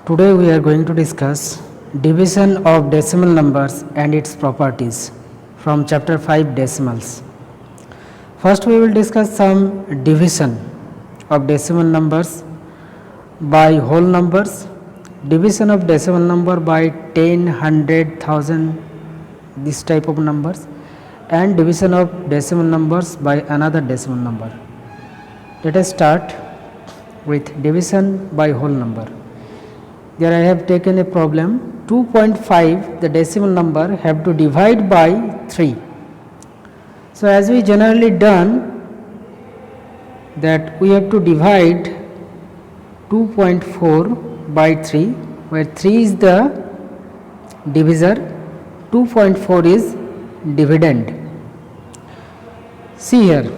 Today we are going to discuss division of decimal numbers and its properties from chapter 5 decimals. First we will discuss some division of decimal numbers by whole numbers, division of decimal number by 10, 100, 1000, this type of numbers, and division of decimal numbers by another decimal number. Let us start with division by whole number. There I have taken a problem 2.5, the decimal number have to divide by 3. So as we generally done that we have to divide 2.4 by 3, where 3 is the divisor, 2.4 is dividend. See here,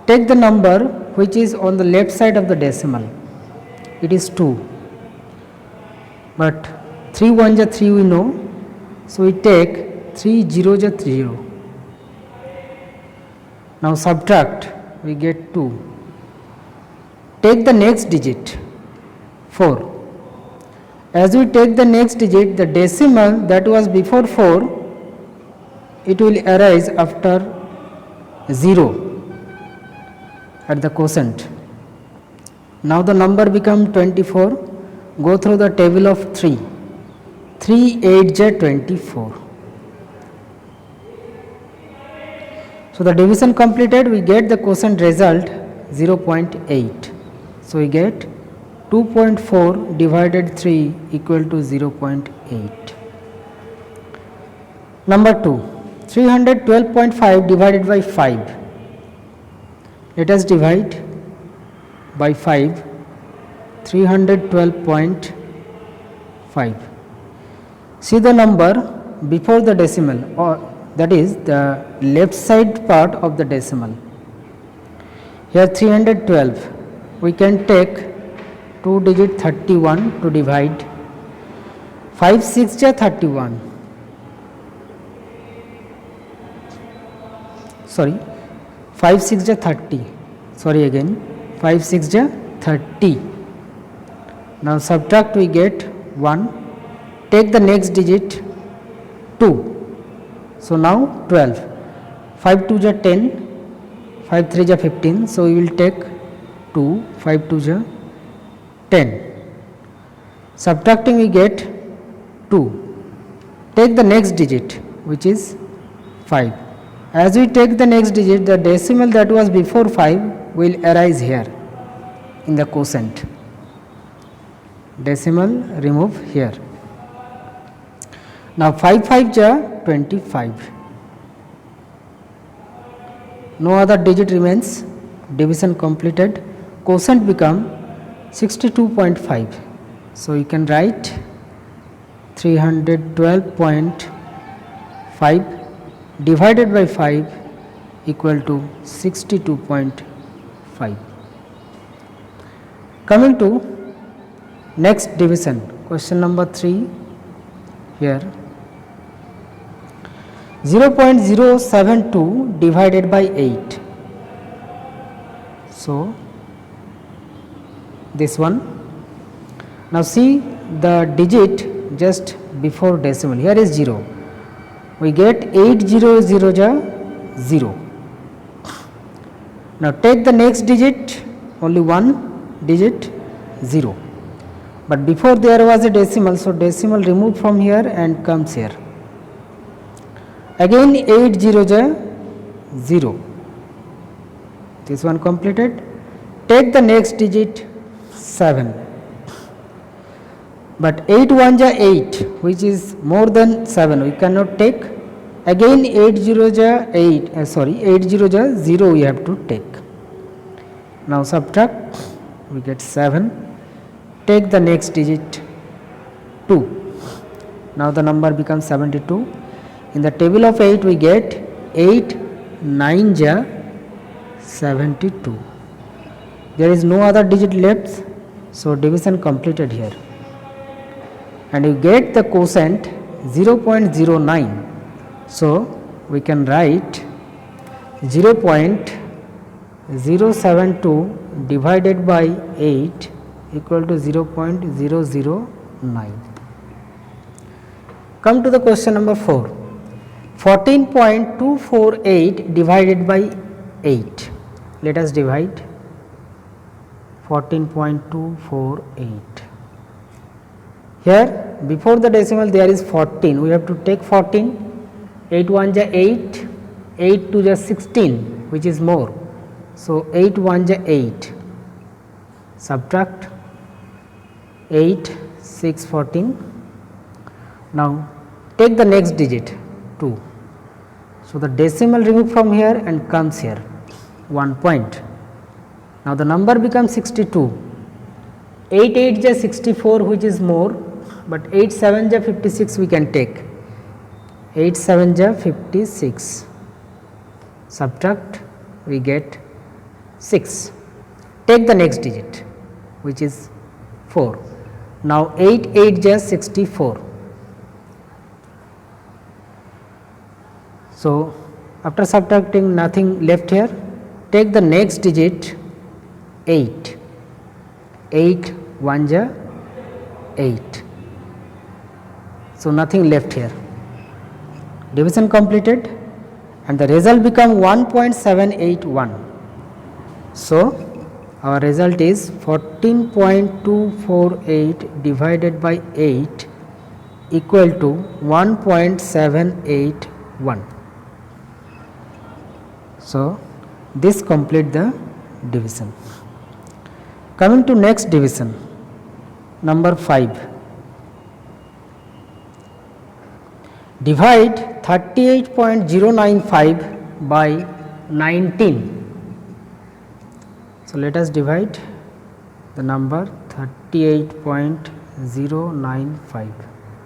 take the number which is on the left side of the decimal, it is 2. But 3 1 ja 3 we know, so we take 3 0 ja 0. Now subtract, we get 2. Take the next digit 4. As we take the next digit, the decimal that was before 4, it will arise after 0 at the quotient. Now the number become 24. Go through the table of 3. 3 8 ja 24. So the division completed, we get the quotient result 0.8. So we get 2.4 divided 3 equal to 0.8. Number 2, 312.5 divided by 5. Let us divide by 5. 312.5. See the number before the decimal, or that is the left side part of the decimal. Here 312, we can take 2 digit 31 to divide. 5 6 ja 31. Sorry, 5 6 ja 30. Sorry again, 5 6 ja 30. Now subtract, we get 1. Take the next digit 2. So now 12. 5 2 ja 10. 5 3 ja 15. So we will take 2. 5 2 ja 10. Subtracting, we get 2. Take the next digit which is 5. As we take the next digit, the decimal that was before 5 will arise here in the quotient. Decimal remove here. Now 5 5 ja 25. No other digit remains. Division completed. Quotient become 62.5. So you can write 312.5 divided by 5 equal to 62.5. Coming to next division, question number 3 here. 0.072 divided by 8. So this one. Now see the digit just before decimal. Here is 0. We get 800 ja 0. Now take the next digit, only one digit 0. But before there was a decimal, so decimal removed from here and comes here. Again 80 ja 0. This one completed. Take the next digit 7. But 8 1 ja 8, which is more than 7, we cannot take. Again 80 ja 8, 80 ja 0 we have to take. Now subtract, we get 7. Take the next digit 2. Now the number becomes 72. In the table of 8 we get 8 9 ja 72. There is no other digit left, so division completed here. And you get the quotient 0.09. So we can write 0.072 divided by 8 equal to 0.009. Come to the question number 4. 14.248 divided by 8. Let us divide 14.248. Here before the decimal there is 14, we have to take 14, 8 1 ja 8, 8 2 ja 16, which is more. So 8 1 ja 8, subtract 8, 6, 14. Now take the next digit 2. So the decimal remove from here and comes here 1 point. Now the number becomes 62. 8 8 ja 64, which is more, but 8 7 ja 56 we can take. 8 7 ja 56, subtract, we get 6. Take the next digit, which is 4. Now 8 8 ja 64. So after subtracting, nothing left here. Take the next digit 8. 8 1 ja 8. So nothing left here. Division completed and the result become 1.781. So our result is 14.248 divided by 8 equal to 1.781. So this complete the division. Coming to next division, number 5. Divide 38.095 by 19. So let us divide the number 38.095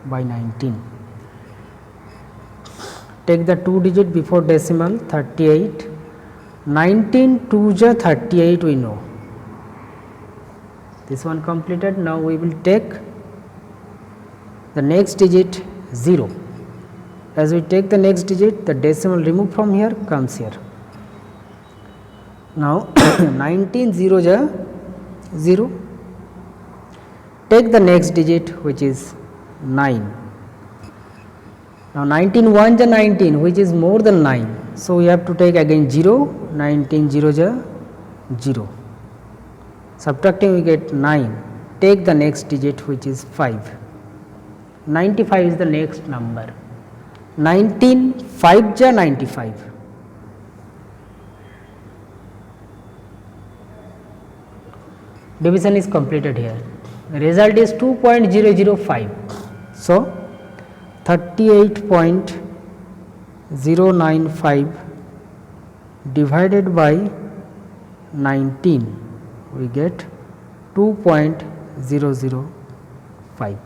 by 19. Take the 2 digit before decimal 38. 19 2 ja 38 we know. This one completed. Now we will take the next digit 0. As we take the next digit, the decimal remove from here comes here. Now 19 0 ja 0. Take the next digit, which is 9. Now 19 1 ja 19, which is more than 9. So we have to take again 0. 19 0 ja 0. Subtracting, we get 9. Take the next digit, which is 5. 95 is the next number. 19 5 ja 95. Division is completed here. The result is 2.005. So 38.095 divided by 19, we get 2.005.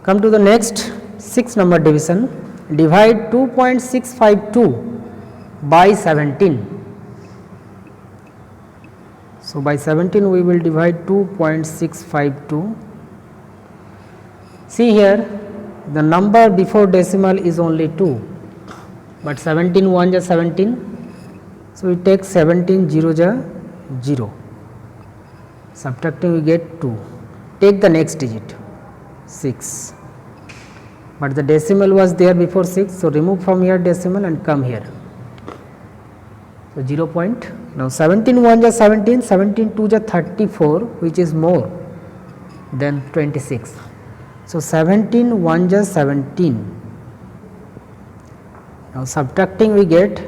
Come to the next 6 number division. Divide 2.652 by 17. So by 17 we will divide 2.652. See here, the number before decimal is only 2, but 17 1 ja 17. So we take 17 0 ja 0. Subtracting, we get 2. Take the next digit 6. But the decimal was there before 6, so remove from here decimal and come here. So 0 point. Now 17 1 ja 17, 17 2 ja 34, which is more than 26. So 17 1 ja 17. Now subtracting, we get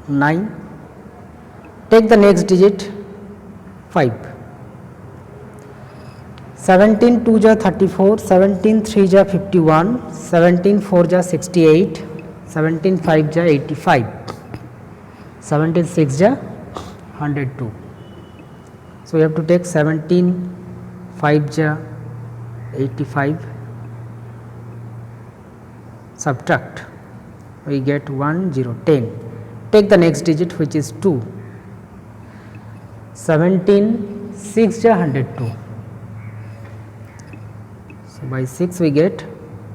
9. Take the next digit 5. 17 2 ja 34, 17 3 ja 51, 17 4 ja 68, 17 5 ja 85, 17 6 ja 102. So we have to take 17 5 ja 85, subtract, we get 1 0 10. Take the next digit, which is 2. 17 6 ja 102. So by 6 we get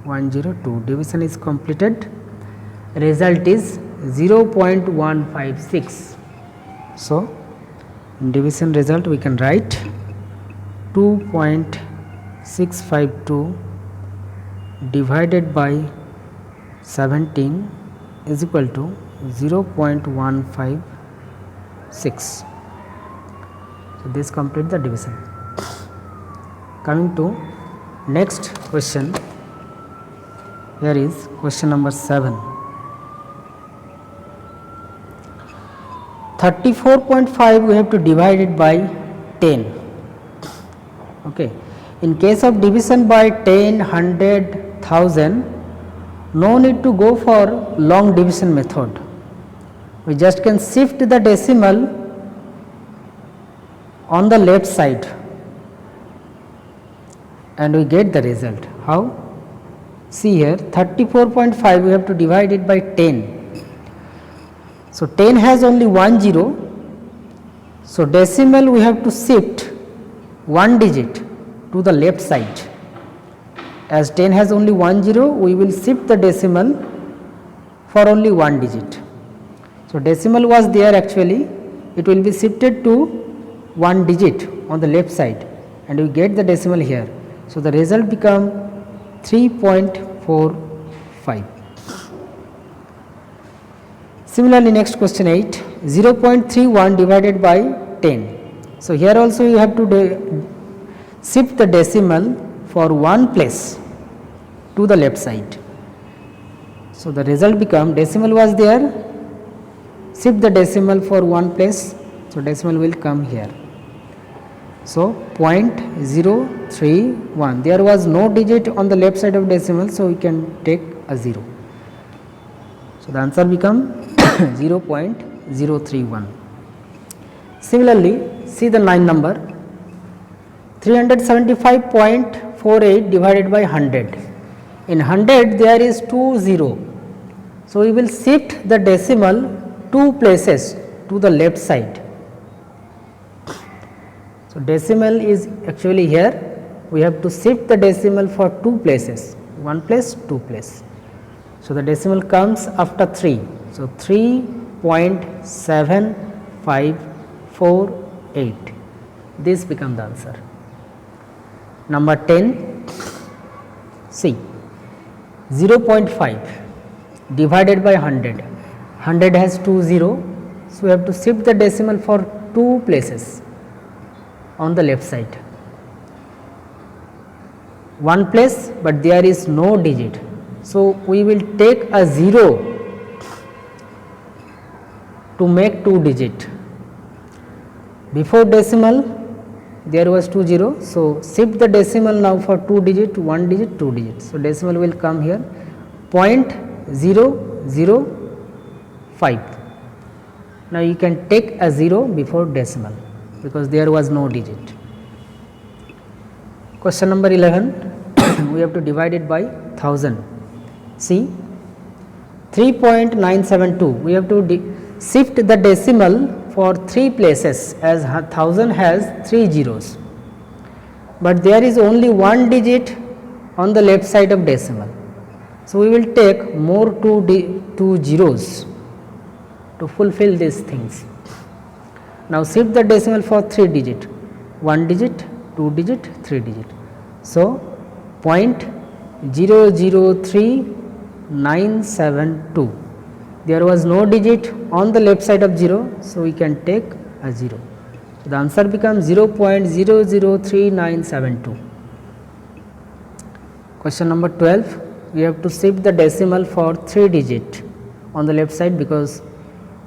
102. Division is completed. Result is 0.156. So In division result we can write 2.652 divided by 17 is equal to 0.156. So this complete the division. Coming to next question, here is question number 7. 34.5 we have to divide it by 10. Okay. In case of division by 10, 100, 1000, no need to go for long division method. We just can shift the decimal on the left side and we get the result. How? See here, 34.5 we have to divide it by 10. So 10 has only one zero, so decimal we have to shift one digit to the left side. As 10 has only one zero, we will shift the decimal for only one digit. So decimal was there actually, it will be shifted to one digit on the left side and we get the decimal here. So the result become 3.45. Similarly, next question 8, 0.31 divided by 10. So here also you have to shift the decimal for one place to the left side. So the result become, decimal was there, shift the decimal for one place, so decimal will come here. So 0.031, there was no digit on the left side of decimal, so we can take a 0. So the answer become 0.031. Similarly, see the 9 number, 375.48 divided by 100. In 100 there is 2 0. So we will shift the decimal 2 places to the left side. So decimal is actually here, we have to shift the decimal for 2 places, 1 place, 2 place. So the decimal comes after 3. So 3.7548. This becomes the answer. Number 10, see 0.5 divided by 100. 100 has 2 0. So we have to shift the decimal for 2 places on the left side. One place, but there is no digit. So we will take a 0 to make 2 digit. Before decimal there was 2 0, so shift the decimal now for 2 digit, 1 digit, 2 digit. So decimal will come here 0.005. Now you can take a 0 before decimal because there was no digit. Question number 11, we have to divide it by 1000. See 3.972, we have to shift the decimal for 3 places, as 1000 has 3 zeros, but there is only one digit on the left side of decimal. So we will take more 2 zeros to fulfill these things. Now shift the decimal for 3 digit, 1 digit, 2 digit, 3 digit. So 0.003972. There was no digit on the left side of 0, so we can take a 0. So the answer becomes 0.003972. Question number 12, we have to shift the decimal for 3 digit on the left side because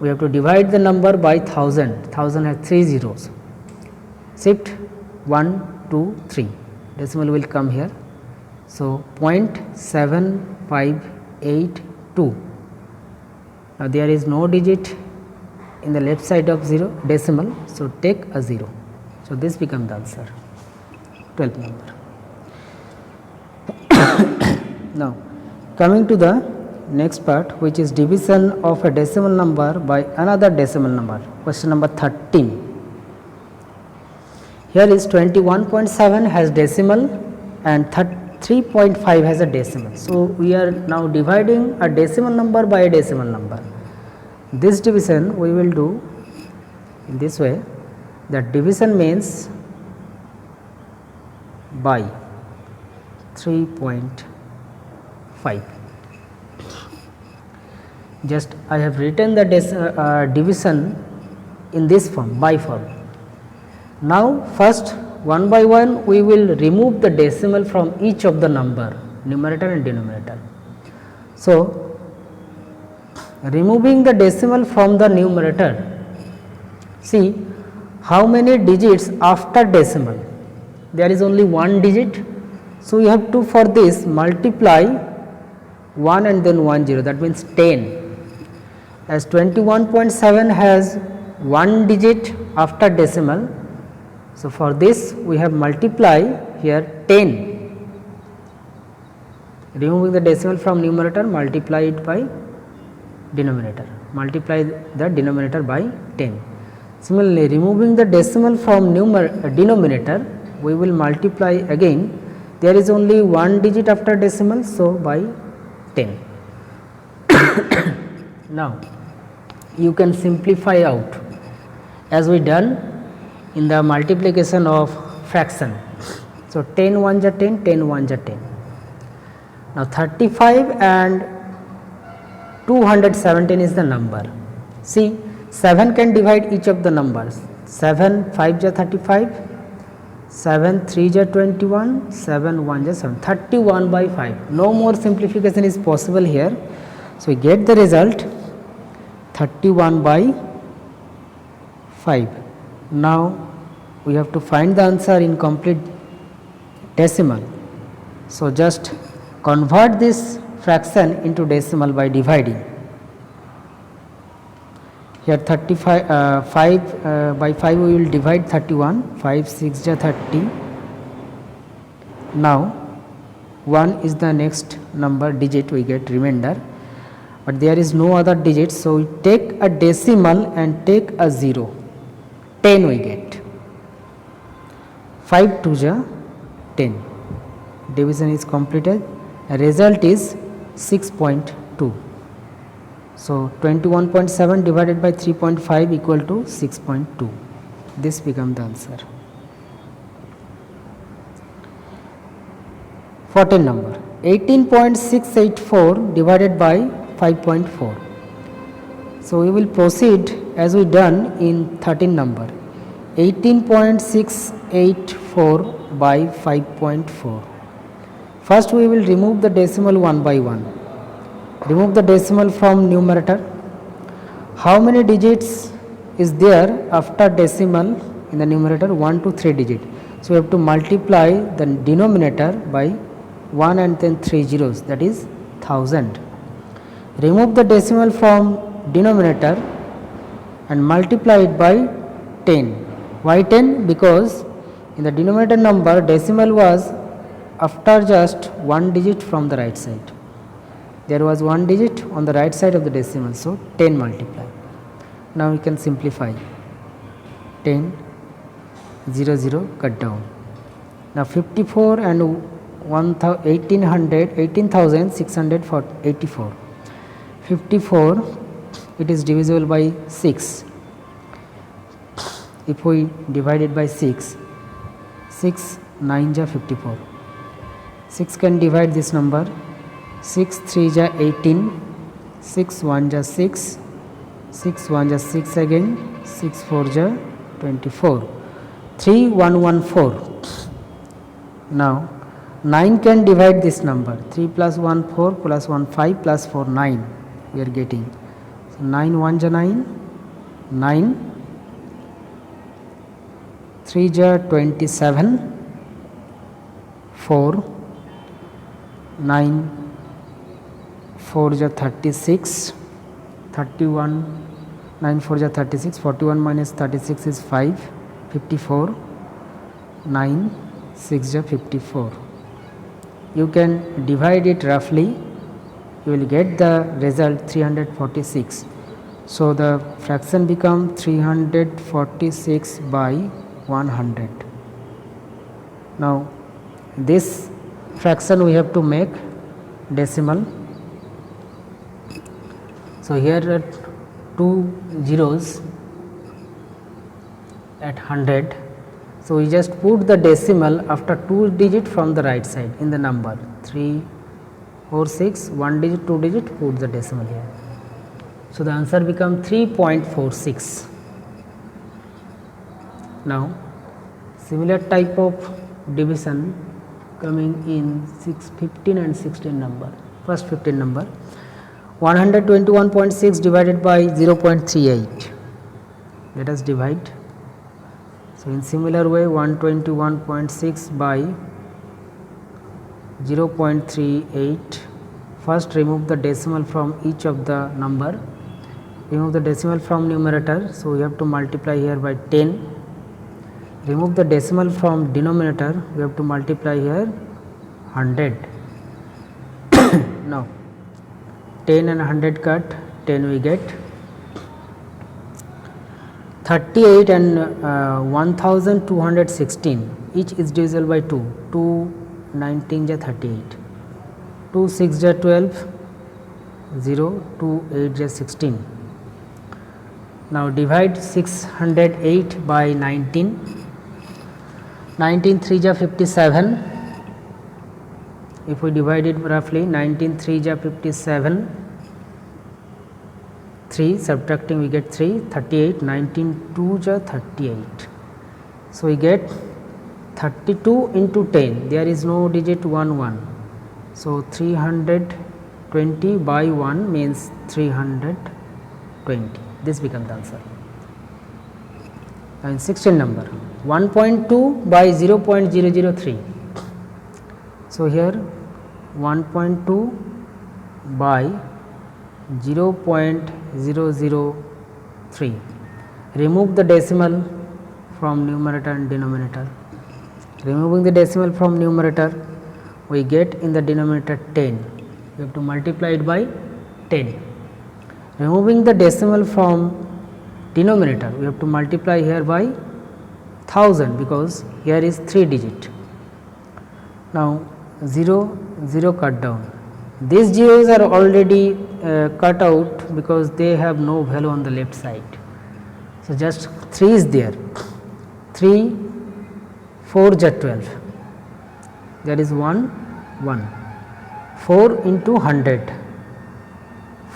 we have to divide the number by 1000. 1000 has 3 zeros. Shift 1, 2, 3. Decimal will come here. So 0.7582. Now there is no digit in the left side of 0 decimal, so take a 0. So this becomes the answer, 12th number. Now coming to the next part, which is division of a decimal number by another decimal number. Question number 13. Here is 21.7 has decimal and 3.5 has a decimal. So we are now dividing a decimal number by a decimal number. This division we will do in this way. that division means by 3.5. Just I have written the division in this form, by form. Now first one by one we will remove the decimal from each of the number, numerator and denominator. So removing the decimal from the numerator, see how many digits after decimal, there is only one digit. So you have to, for this, multiply 1 and then 1 0, that means 10. As 21.7 has one digit after decimal, so for this we have multiply here 10, removing the decimal from numerator, multiply it by denominator, multiply the denominator by 10. Similarly, removing the decimal from denominator, we will multiply again, there is only one digit after decimal, so by 10. Now you can simplify out as we done in the multiplication of fraction. So 10 1s are 10, 10 1s are 10. Now 35 and 217 is the number. See, 7 can divide each of the numbers. 7 5s are 35, 7 3s are 21, 7 1s are 7, 31 by 5. No more simplification is possible here. So we get the result 31 by 5. Now we have to find the answer in complete decimal. So just convert this fraction into decimal by dividing. Here 35 by 5 we will divide 31, 5 6 are 30. Now 1 is the next number digit, we get remainder, but there is no other digit, so we take a decimal and take a 0, 10 we get. 5 2s are 10. Division is completed. Result is 6.2. So 21.7 divided by 3.5 equal to 6.2. This becomes the answer. 14 number, 18.684 divided by 5.4. So we will proceed as we done in 13 number, 18.684 by 5.4. First we will remove the decimal one by one. Remove the decimal from numerator. How many digits is there after decimal in the numerator? 1 to 3 digits. So we have to multiply the denominator by 1 and then 3 zeros, that is 1000. Remove the decimal from denominator and multiply it by 10. Why 10? Because in the denominator number decimal was after just one digit from the right side. There was one digit on the right side of the decimal, so 10 multiply. Now we can simplify. 10 0 0 cut down. Now 54 and 18,684. 54, it is divisible by 6. If we divide it by 6, 6 9s are 54. 6 can divide this number. 6 3s are 18, 6 1s are 6, 6 1s are 6 again, 6 4s are 24. 3 1 1 4. Now 9 can divide this number. 3 plus 1 4 plus 1 5 plus 4 9 we are getting. So 9 1s are 9, 9, 3s are 27, 4, 9 4s are 36, 31, 9 4s are 36, 41 minus 36 is 5, 54, 9 6s are 54. You can divide it roughly, you will get the result 346. So the fraction become 346 by 100. Now this fraction we have to make decimal. So here are two zeros at 100. So, we just put the decimal after 2 digit from the right side in the number 3, 4, 6, 1 digit, 2 digit, put the decimal here. So, the answer becomes 3.46. Now, similar type of division coming in 6, 15 and 16 number. First 15 number, 121.6 divided by 0.38. Let us divide. So, in similar way, 121.6 by 0.38. First remove the decimal from each of the number. Remove the decimal from numerator. So, we have to multiply here by 10. Remove the decimal from denominator. We have to multiply here 100. Now, 10 and 100 cut, 10 we get. 38 and 1216, each is divisible by 2. 2 19 ja 38, 2 6 ja 12, 0, 2 8 ja 16. Now, divide 608 by 19. 19 3 ja 57. If we divide it roughly, 19 3 ja 57, 3 subtracting we get 3, 38, 19 2 ja 38. So, we get 32 into 10, there is no digit 1 1. So, 320 by 1 means 320, this becomes the answer. And 16 number, 1.2 by 0.003. So, here 1.2 by 0.003. Remove the decimal from numerator and denominator. Removing the decimal from numerator, we get in the denominator 10. We have to multiply it by 10. Removing the decimal from denominator, we have to multiply here by 1000 because here is 3 digit. Now, 0 0 cut down. These zeros are already cut out because they have no value on the left side. So, just 3 is there, 3 4 ja 12, there is 1 1, 4 into 100,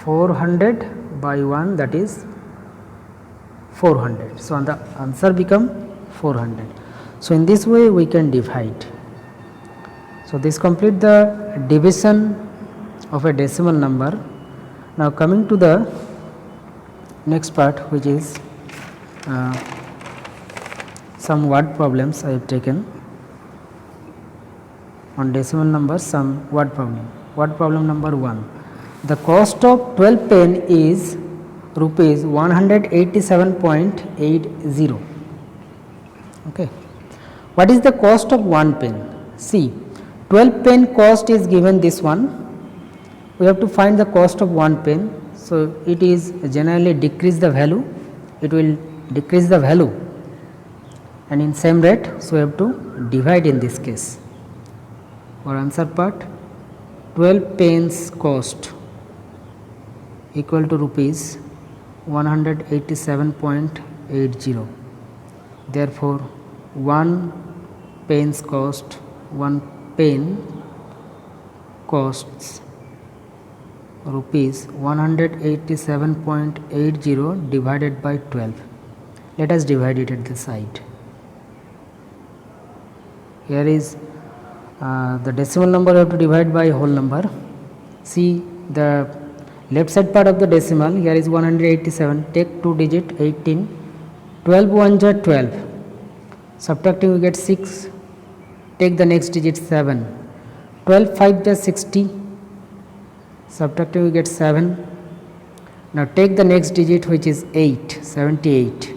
400 by 1, that is 400. So, the answer become 400. So, in this way we can divide. So, this complete the division of a decimal number. Now, coming to the next part, which is some word problems I have taken on decimal numbers, some word problem. Word problem number 1. The cost of 12 pen is rupees 187.80. Okay. What is the cost of 1 pen? See, 12 pen cost is given this one. We have to find the cost of 1 pen. So, it is generally decrease the value, it will decrease the value and in same rate. So, we have to divide in this case. For answer part, 12 pence cost equal to rupees 187.80. Therefore, 1 pence cost, 1 pen costs rupees 187.80 divided by 12. Let us divide it at the side. Here is the decimal number we have to divide by whole number. See the left side part of the decimal, here is 187, take 2 digit 18, 12 1 ja 12, subtracting we get 6, take the next digit 7, 12 5 ja 60, subtracting we get 7. Now, take the next digit which is 8, 78.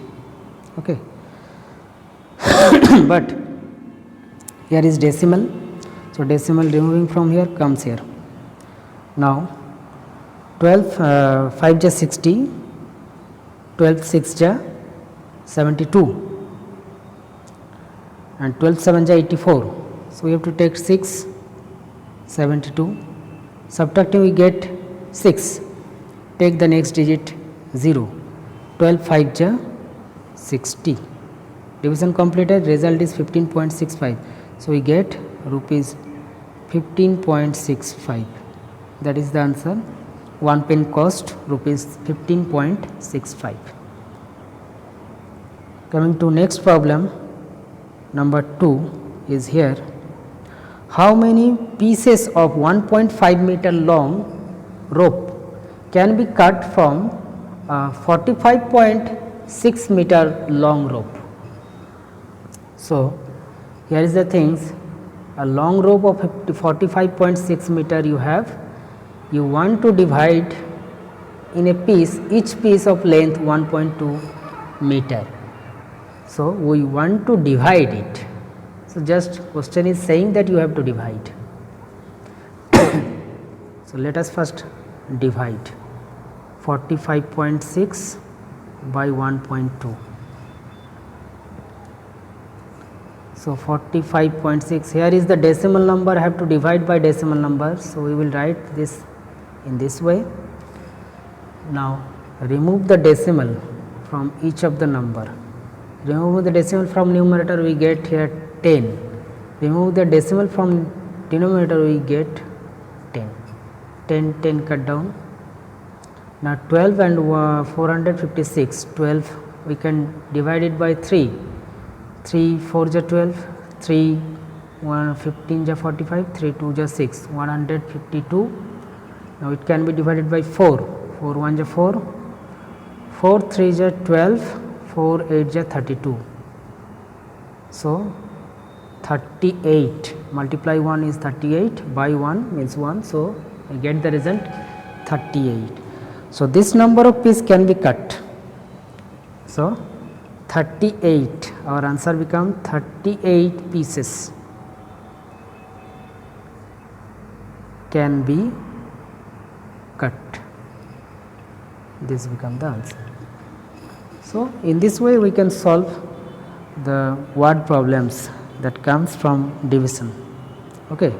Okay. But here is decimal. So, decimal removing from here comes here. Now, 12 5 ja 60, 12 6 ja 72 and 12 7 ja 84. So, we have to take 6, 72, subtracting we get 6, take the next digit 0, 12 5 ja 60. Division completed, result is 15.65. So we get rupees 15.65. That is the answer. 1 pen cost rupees 15.65. Coming to next problem, number 2 is here. How many pieces of 1.5 meter long rope can be cut from a 45.6 meter long rope? So here is the things, a long rope of 45.6 meter you have, you want to divide in a piece, each piece of length 1.2 meter. So we want to divide it. So just question is saying that you have to divide. So let us first divide 45.6 by 1.2. So 45.6, here is the decimal number, I have to divide by decimal number. So we will write this in this way. Now remove the decimal from each of the number. Remove the decimal from numerator, we get here 10. Remove the decimal from denominator, we get 10. 10, 10 cut down. Now 12 and 456, 12 we can divide it by 3. 3 4 is 12, 3 1 15 is 45, 3 2 is 6, 152. Now it can be divided by 4, 4 1 is 4, 4 3 is 12, 4 8 is 32. So 38, multiply 1 is 38, by 1 means 1. So I get the result 38. So this number of pieces can be cut. So 38, our answer become 38 pieces can be cut. This become the answer. So in this way we can solve the word problems that comes from division. Okay.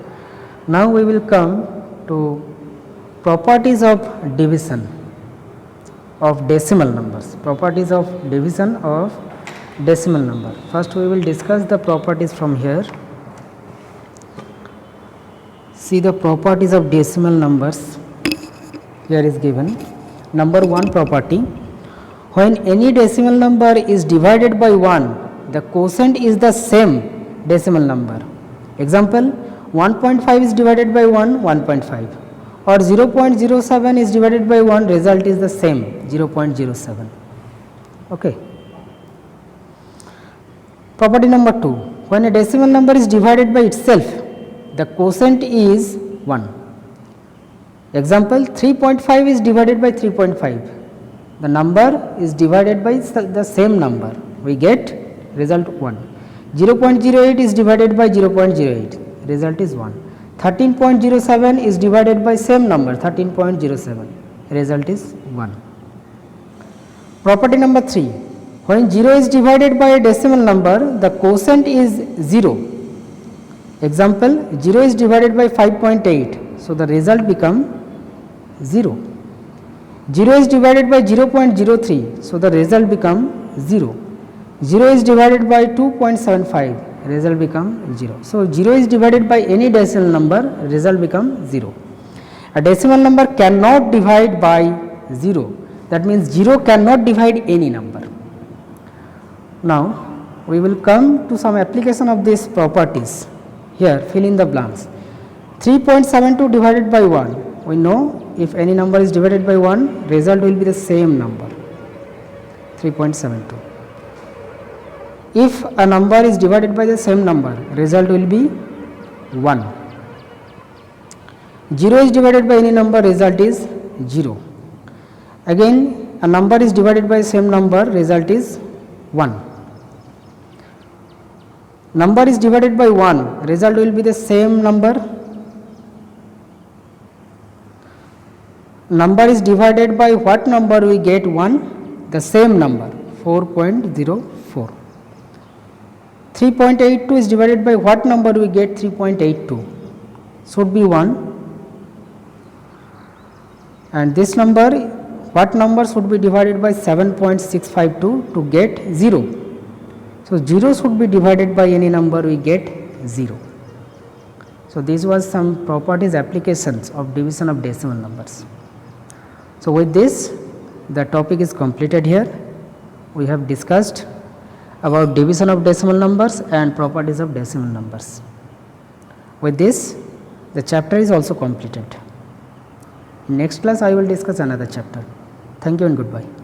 Now we will come to properties of division of decimal numbers. Properties of division of decimal number. First we will discuss the properties from here. See the properties of decimal numbers. Here is given. Number 1 property, when any decimal number is divided by 1, the quotient is the same decimal number. Example, 1.5 is divided by 1, 1.5, or 0.07 is divided by 1, result is the same, 0.07. Okay. Property number 2, when a decimal number is divided by itself, the quotient is 1. Example, 3.5 is divided by 3.5. The number is divided by the same number. We get result 1. 0.08 is divided by 0.08. Result is 1. 13.07 is divided by same number, 13.07. Result is 1. Property number 3. When 0 is divided by a decimal number, the quotient is 0. Example, 0 is divided by 5.8. So the result become 0. 0 is divided by 0.03, so the result become 0. 0 is divided by 2.75, result become 0. So 0 is divided by any decimal number, result become 0. A decimal number cannot divide by 0, that means 0 cannot divide any number. Now we will come to some application of these properties. Here fill in the blanks. 3.72 divided by 1, we know if any number is divided by 1, result will be the same number, 3.72. If a number is divided by the same number, result will be 1. 0 is divided by any number, result is 0. Again, a number is divided by same number, result is 1. Number is divided by 1, result will be the same number. Number is divided by what number, we get 1, the same number, 4.04. 3.82 is divided by what number, we get 3.82, should be 1. And this number, what number should be divided by 7.652 to get 0. So 0 should be divided by any number, we get 0. So this was some properties applications of division of decimal numbers. So with this the topic is completed here. We have discussed about division of decimal numbers and properties of decimal numbers. With this the chapter is also completed. In next class I will discuss another chapter. Thank you and goodbye.